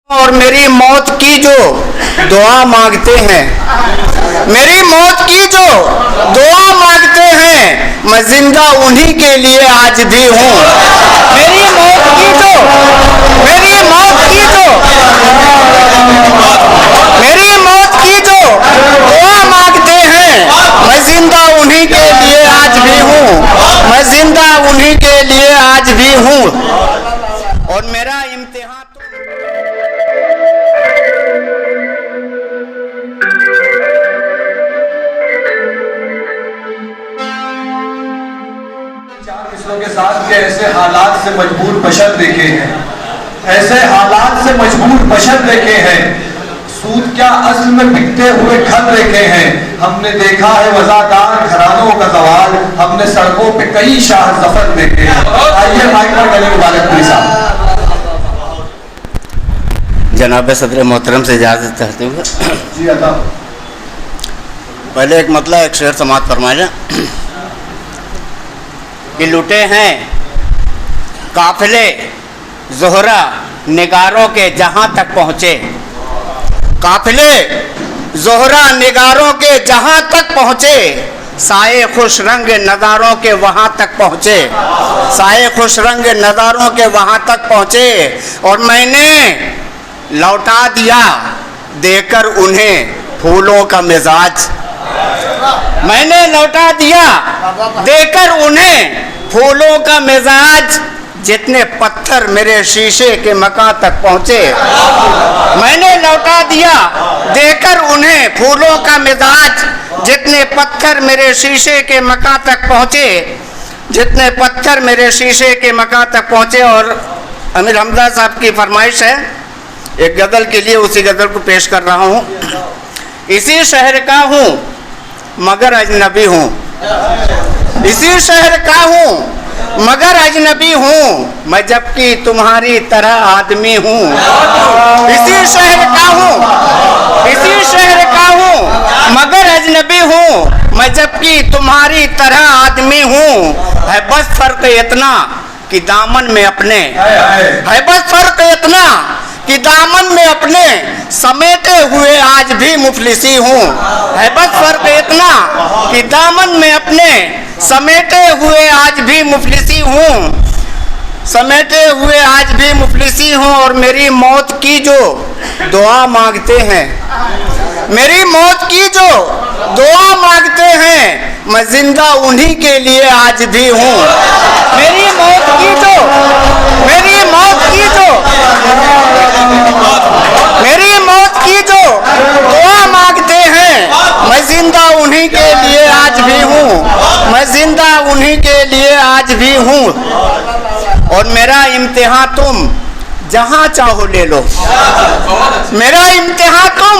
और मेरी मौत की जो दुआ मांगते हैं, मेरी मौत की जो दुआ मांगते हैं, मैं जिंदा उन्हीं के लिए आज भी हूँ। मेरी मौत की जो मेरी मौत की जो मेरी मौत की जो दुआ मांगते हैं, मैं जिंदा उन्हीं के लिए आज भी हूँ। मैं जिंदा उन्हीं के लिए आज भी हूँ। और मेरा इम्तिहान के साथ के ऐसे हालात से मजबूर बशर देखे हैं, ऐसे हालात से मजबूर बशर देखे हैं, सूद क्या असल में बिकते हुए घर देखे हैं। हमने देखा है वजादार घरानों का जवाल, हमने सड़कों पे कई शाह जफर देखे हैं। आइए माइक पर गले मुबारक प्लीज साहब। जनाब सदर मोहतरम से इजाज़त चाहते हुए जी अदा पहले एक मतलब एक शेर समाप्त फरमाया कि लुटे हैं काफिले ज़ोहरा निगारों के जहाँ तक पहुँचे, काफिले ज़ोहरा निगारों के जहाँ तक पहुँचे, साए खुश रंग नज़ारों के वहाँ तक पहुँचे, साए खुश रंग नज़ारों के वहाँ तक पहुँचे। और मैंने लौटा दिया देकर उन्हें फूलों का मिजाज, मैंने लौटा दिया देकर उन्हें फूलों का मिजाज, जितने पत्थर मेरे शीशे के मकान तक पहुँचे। मैंने लौटा दिया देकर उन्हें फूलों का मिजाज, जितने पत्थर मेरे शीशे के मकान तक पहुँचे, जितने पत्थर मेरे शीशे के मकान तक पहुँचे। और अमीर हमजा साहब की फरमाइश है, एक गज़ल के लिए उसी गज़ल को पेश कर रहा हूँ। इसी शहर का हूँ मगर अजनबी हूँ, इसी शहर का हूँ मगर अजनबी हूँ, मैं जबकि तुम्हारी तरह आदमी हूँ। इसी शहर का हूँ, इसी शहर का हूँ मगर अजनबी हूँ, मैं जबकि तुम्हारी तरह आदमी हूँ। है बस फर्क इतना कि दामन में अपने, है बस फर्क इतना कि दामन में अपने समेटे हुए आज भी मुफलिसी हूँ। है बस फर्क इतना कि दामन में अपने समेटे हुए आज भी मुफलिसी हूँ, समेटे हुए आज भी मुफलिसी हूँ। और मेरी मौत की जो दुआ मांगते हैं, मेरी मौत की जो दुआ मांगते हैं, मैं जिंदा उन्हीं के लिए आज भी हूँ। मेरी मौत की जो मेरी मौत की जो मेरी मौत की जो दुआ मांगते हैं, मैं जिंदा उन्हीं के लिए आज भी हूँ। मैं जिंदा उन्हीं के लिए आज भी हूँ। और मेरा इम्तिहान तुम जहाँ चाहो ले लो, मेरा इम्तिहान तुम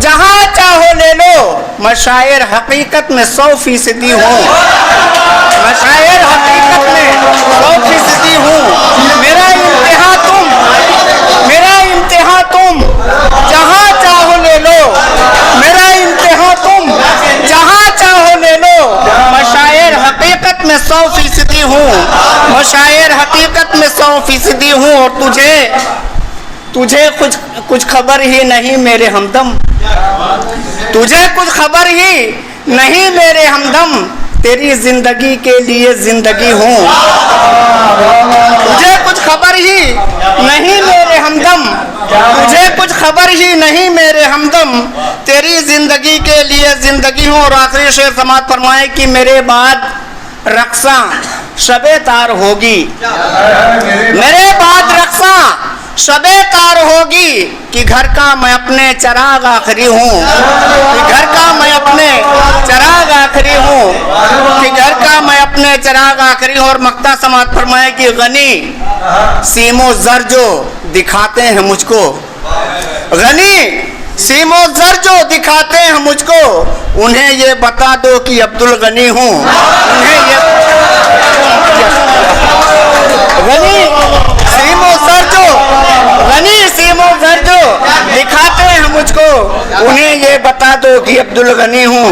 जहाँ चाहो ले लो। मैं शायर हकीकत में 100% हूँ, मैं शायर हकीकत में 100% हूँ। मेरा इम्तिहान तुम जहाँ चाहो ले लो, मेरा इम्तिहान तुम जहाँ चाहो ले लो। मैं शायर हकीकत में 100% हूँ, मैं शायर हकीकत में 100% हूँ। और तुझे कुछ खबर ही नहीं मेरे हमदम, तुझे कुछ खबर ही नहीं मेरे हमदम, तेरी जिंदगी के लिए जिंदगी हूँ। तुझे कुछ खबर ही नहीं मेरे हमदम, तुझे कुछ खबर ही नहीं मेरे हमदम, तेरी जिंदगी के लिए जिंदगी हूँ। और आखिरी शेर समाप्त फरमाए कि मेरे बाद रक्सा शबे तार होगी, मेरे बाद रक्सा शबे तार होगी, कि घर का मैं अपने चराग आखिरी हूँ, कि घर का मैं अपने चराग आखिरी हूँ, कि घर का मैं अपने चराग आखिरी हूँ। और मक्ता समात फरमाए कि गनी सीमो जर जो दिखाते हैं मुझको, गनी सीमो जर जो दिखाते हैं मुझको, उन्हें ये बता दो कि अब्दुल गनी हूँ। उन्हें ये गनी सीमो जर जो दिखाते हैं मुझको, उन्हें ये बता दो कि अब्दुल गनी हूँ।